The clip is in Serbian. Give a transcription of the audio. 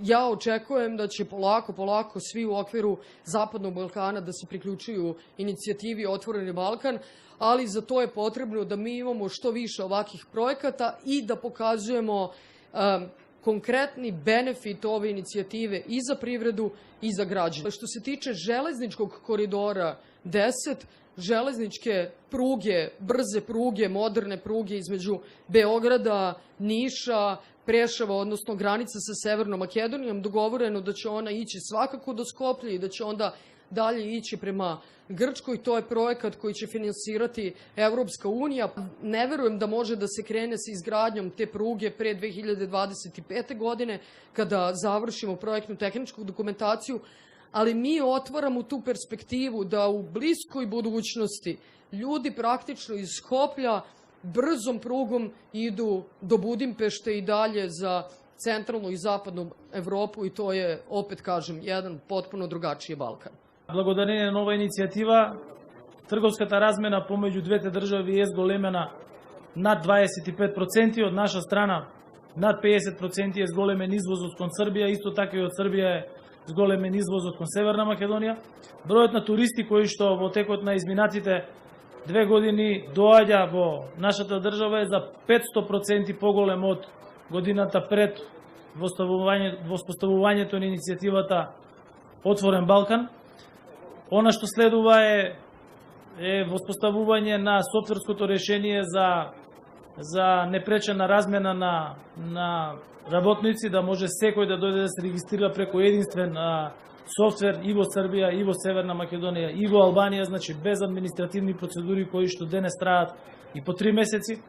ja očekujem da će polako svi u okviru Zapadnog Balkana da se priključuju inicijativi Otvoreni Balkan, ali za to je potrebno da mi imamo što više ovakvih projekata i da pokazujemo konkretni benefit ove inicijative i za privredu i za građane. Što se tiče železničkog koridora 10, železničke pruge, brze pruge, moderne pruge između Beograda, Niša, Preševa, odnosno granice sa Severnom Makedonijom, dogovoreno da će ona ići svakako do Skoplja i da će onda dalje ići prema Grčkoj. To je projekat koji će finansirati Evropska unija. Ne verujem da može da se krene sa izgradnjom te pruge pre 2025. godine, kada završimo projektnu tehničku dokumentaciju, ali mi otvaramo tu perspektivu da u bliskoj budućnosti ljudi praktično iz Skoplja brzom prugom idu do Budimpešte i dalje za centralnu i zapadnu Evropu, i to je, opet kažem, jedan potpuno drugačiji Balkan. Благодарение на ова иницијатива, трговската размена помеѓу двете држави е зголемена над 25%, од наша страна над 50% е зголемен извозот кон Србија, исто така и од Србија е зголемен извозот кон Северна Македонија. Бројот на туристи кои што во текот на изминатите 2 години доаѓа во нашата држава е за 500% поголем од годината пред воспоставувањето на иницијативата Отворен Балкан. Она што следува е воспоставување на софтверското решение за непречена размена на работници, да може секој да дојде да се регистрира преку единствен софтвер и во Србија, и во Северна Македонија, и во Албанија, значи без административни процедури кои што денес траат и по 3 месеци.